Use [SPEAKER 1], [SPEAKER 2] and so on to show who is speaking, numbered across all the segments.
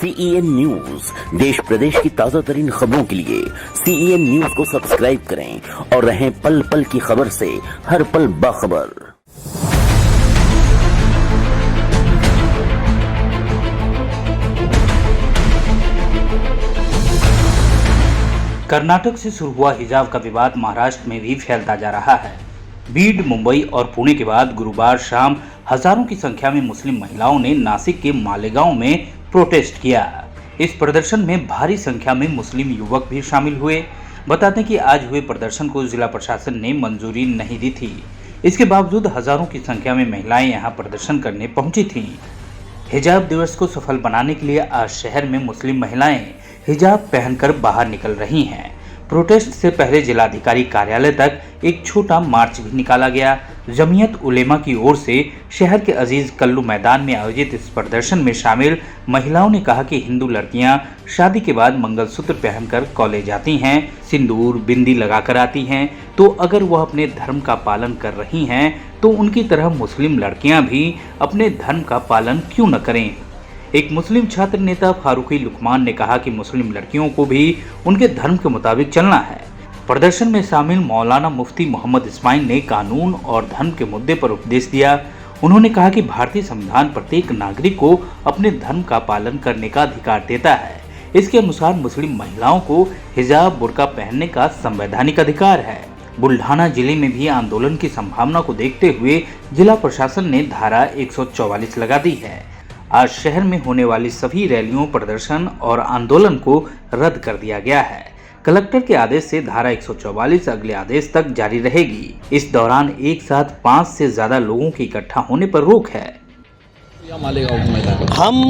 [SPEAKER 1] CEN news देश प्रदेश की ताजा तरीन खबरों के लिए CEN न्यूज को सब्सक्राइब करें और रहें पल पल की खबर से हर पल बाखबर।
[SPEAKER 2] कर्नाटक से शुरू हुआ हिजाब का विवाद महाराष्ट्र में भी फैलता जा रहा है। बीड, मुंबई और पुणे के बाद गुरुवार शाम हजारों की संख्या में मुस्लिम महिलाओं ने नासिक के मालेगांव में प्रोटेस्ट किया। इस प्रदर्शन में भारी संख्या में मुस्लिम युवक भी शामिल हुए। बता दें कि आज हुए प्रदर्शन को जिला प्रशासन ने मंजूरी नहीं दी थी। इसके बावजूद हजारों की संख्या में महिलाएं यहां प्रदर्शन करने पहुंची थीं। हिजाब दिवस को सफल बनाने के लिए आज शहर में मुस्लिम महिलाएं हिजाब पहनकर बाहर निकल रही हैं। प्रोटेस्ट से पहले जिलाधिकारी कार्यालय तक एक छोटा मार्च भी निकाला गया। जमीयत उलेमा की ओर से शहर के अजीज कल्लू मैदान में आयोजित इस प्रदर्शन में शामिल महिलाओं ने कहा कि हिंदू लड़कियां शादी के बाद मंगलसूत्र पहनकर कॉलेज आती हैं, सिंदूर बिंदी लगाकर आती हैं, तो अगर वह अपने धर्म का पालन कर रही हैं तो उनकी तरह मुस्लिम लड़कियां भी अपने धर्म का पालन क्यों न करें। एक मुस्लिम छात्र नेता फारूकी लुकमान ने कहा कि मुस्लिम लड़कियों को भी उनके धर्म के मुताबिक चलना है। प्रदर्शन में शामिल मौलाना मुफ्ती मोहम्मद इस्माइल ने कानून और धर्म के मुद्दे पर उपदेश दिया। उन्होंने कहा कि भारतीय संविधान प्रत्येक नागरिक को अपने धर्म का पालन करने का अधिकार देता है। इसके अनुसार मुस्लिम महिलाओं को हिजाब बुर्का पहनने का संवैधानिक अधिकार है। बुल्ढाना जिले में भी आंदोलन की संभावना को देखते हुए जिला प्रशासन ने धारा 144 लगा दी है। आज शहर में होने वाली सभी रैलियों, प्रदर्शन और आंदोलन को रद्द कर दिया गया है। कलेक्टर के आदेश से धारा 144 अगले आदेश तक जारी रहेगी। इस दौरान एक साथ 5 से ज्यादा लोगों के इकट्ठा होने पर रोक है।
[SPEAKER 3] हम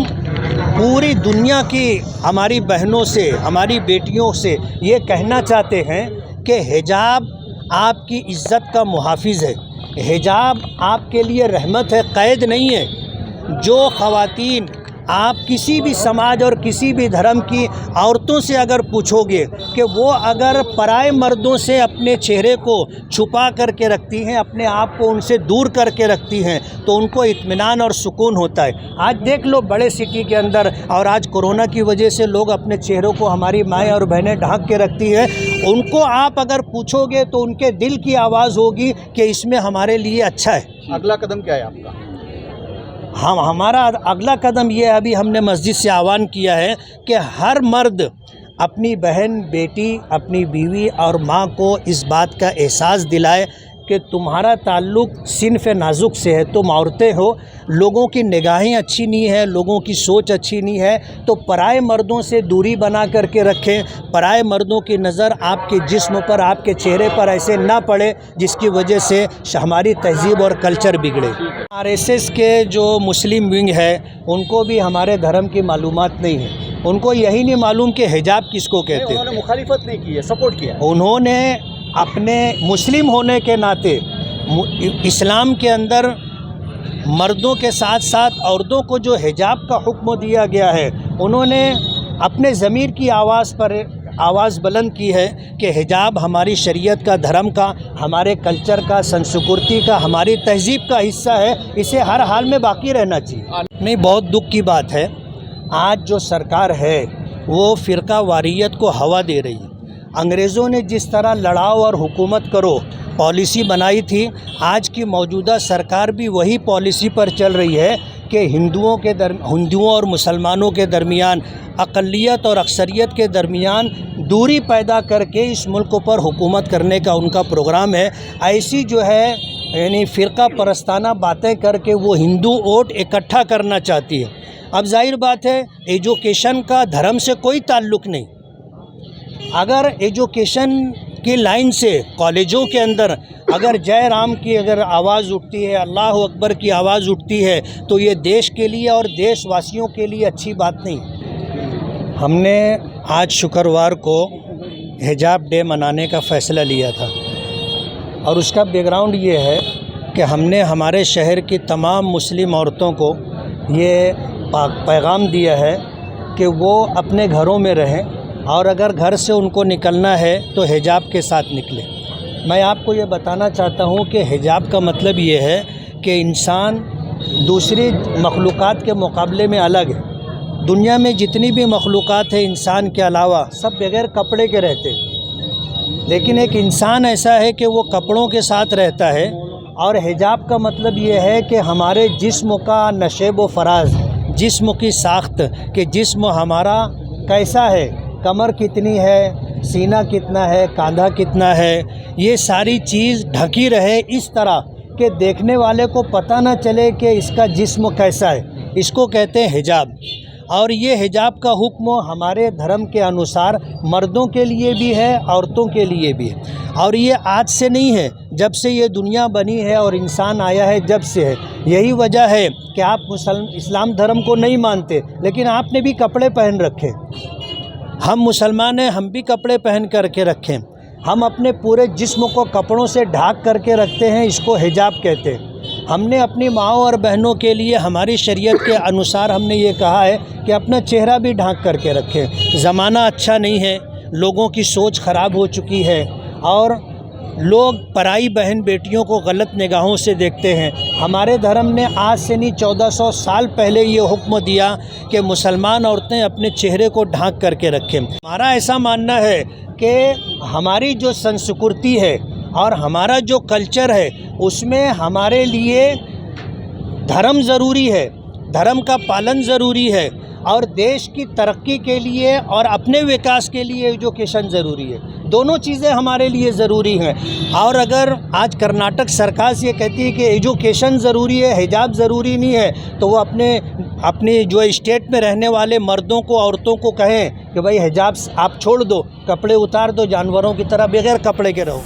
[SPEAKER 3] पूरी दुनिया की हमारी बहनों से, हमारी बेटियों से ये कहना चाहते हैं कि हिजाब आपकी इज्जत का मुहाफिज है। हिजाब आपके लिए रहमत है, कैद नहीं है। जो ख़वातीन आप किसी भी समाज और किसी भी धर्म की औरतों से अगर पूछोगे कि वो अगर पराए मर्दों से अपने चेहरे को छुपा करके रखती हैं, अपने आप को उनसे दूर करके रखती हैं, तो उनको इत्मीनान और सुकून होता है। आज देख लो बड़े सिटी के अंदर, और आज कोरोना की वजह से लोग अपने चेहरों को, हमारी माएँ और बहनें ढक के रखती हैं, उनको आप अगर पूछोगे तो उनके दिल की आवाज़ होगी कि इसमें हमारे लिए अच्छा है।
[SPEAKER 4] अगला कदम क्या है आपका?
[SPEAKER 3] हमारा अगला कदम ये है, अभी हमने मस्जिद से आह्वान किया है कि हर मर्द अपनी बहन, बेटी, अपनी बीवी और माँ को इस बात का एहसास दिलाए कि तुम्हारा ताल्लुक़ सिन्फ़ नाजुक से है। तुम औरतें हो, लोगों की निगाहें अच्छी नहीं है, लोगों की सोच अच्छी नहीं है, तो पराए मर्दों से दूरी बना करके रखें। पराए मर्दों की नज़र आपके जिस्म पर, आपके चेहरे पर ऐसे ना पड़े जिसकी वजह से हमारी तहज़ीब और कल्चर बिगड़े। RSS के जो मुस्लिम विंग है उनको भी हमारे धर्म की मालूमात नहीं है। उनको यही नहीं मालूम कि हिजाब किसको कहते हैं।
[SPEAKER 4] उन्होंने मुखालिफत नहीं की है, सपोर्ट किया।
[SPEAKER 3] उन्होंने अपने मुस्लिम होने के नाते इस्लाम के अंदर मर्दों के साथ साथ औरतों को जो हिजाब का हुक्म दिया गया है, उन्होंने अपने ज़मीर की आवाज़ पर आवाज़ बुलंद की है कि हिजाब हमारी शरीयत का, धर्म का, हमारे कल्चर का, संस्कृति का, हमारी तहज़ीब का हिस्सा है। इसे हर हाल में बाकी रहना चाहिए। नहीं, बहुत दुख की बात है, आज जो सरकार है वो फ़िरका वारियत को हवा दे रही है। अंग्रेज़ों ने जिस तरह लड़ाओ और हुकूमत करो पॉलिसी बनाई थी, आज की मौजूदा सरकार भी वही पॉलिसी पर चल रही है कि हिंदुओं और मुसलमानों के दरमियान, अक़लियत और अक्सरियत के दरमियान दूरी पैदा करके इस मुल्क पर हुकूमत करने का उनका प्रोग्राम है। ऐसी जो है यानी फ़िरका परस्ताना बातें करके वो हिंदू वोट इकट्ठा करना चाहती है। अब जाहिर बात है, एजुकेशन का धर्म से कोई ताल्लुक़ नहीं। अगर एजुकेशन की लाइन से कॉलेजों के अंदर अगर जय राम की अगर आवाज़ उठती है, अल्लाह अकबर की आवाज़ उठती है, तो ये देश के लिए और देशवासियों के लिए अच्छी बात नहीं। हमने आज शुक्रवार को हिजाब डे मनाने का फ़ैसला लिया था, और उसका बैकग्राउंड ये है कि हमने हमारे शहर की तमाम मुस्लिम औरतों को ये पैगाम दिया है कि वो अपने घरों में रहें, और अगर घर से उनको निकलना है तो हिजाब के साथ निकलें। मैं आपको ये बताना चाहता हूँ कि हिजाब का मतलब ये है कि इंसान दूसरी मखलूक़ात के मुकाबले में अलग है। दुनिया में जितनी भी मखलूक़ात है इंसान के अलावा सब बगैर कपड़े के रहते, लेकिन एक इंसान ऐसा है कि वो कपड़ों के साथ रहता है। और हिजाब का मतलब ये है कि हमारे जिस्म का नशेब व फराज, जिस्म की साख्त कि जिस्म हमारा कैसा है, कमर कितनी है, सीना कितना है, कंधा कितना है, ये सारी चीज़ ढकी रहे इस तरह कि देखने वाले को पता ना चले कि इसका जिस्म कैसा है, इसको कहते हैं हिजाब। और ये हिजाब का हुक्म हमारे धर्म के अनुसार मर्दों के लिए भी है, औरतों के लिए भी है। और ये आज से नहीं है, जब से ये दुनिया बनी है और इंसान आया है जब से है। यही वजह है कि आप इस्लाम धर्म को नहीं मानते, लेकिन आपने भी कपड़े पहन रखे। हम मुसलमान हैं, हम भी कपड़े पहन करके रखें। हम अपने पूरे जिस्म को कपड़ों से ढाक करके रखते हैं, इसको हिजाब कहते हैं। हमने अपनी माँओं और बहनों के लिए हमारी शरीयत के अनुसार हमने ये कहा है कि अपना चेहरा भी ढांक करके रखें। ज़माना अच्छा नहीं है, लोगों की सोच ख़राब हो चुकी है और लोग पराई बहन बेटियों को गलत निगाहों से देखते हैं। हमारे धर्म ने आज से नहीं 1400 साल पहले ये हुक्म दिया कि मुसलमान औरतें अपने चेहरे को ढांक करके रखें। हमारा ऐसा मानना है कि हमारी जो संस्कृति है और हमारा जो कल्चर है उसमें हमारे लिए धर्म ज़रूरी है, धर्म का पालन ज़रूरी है और देश की तरक्की के लिए और अपने विकास के लिए एजुकेशन ज़रूरी है। दोनों चीज़ें हमारे लिए ज़रूरी हैं। और अगर आज कर्नाटक सरकार ये कहती है कि एजुकेशन ज़रूरी है, हिजाब ज़रूरी नहीं है, तो वो अपने जो स्टेट में रहने वाले मर्दों को, औरतों को कहें कि भाई हिजाब आप छोड़ दो, कपड़े उतार दो, जानवरों की तरह बगैर कपड़े के रहो।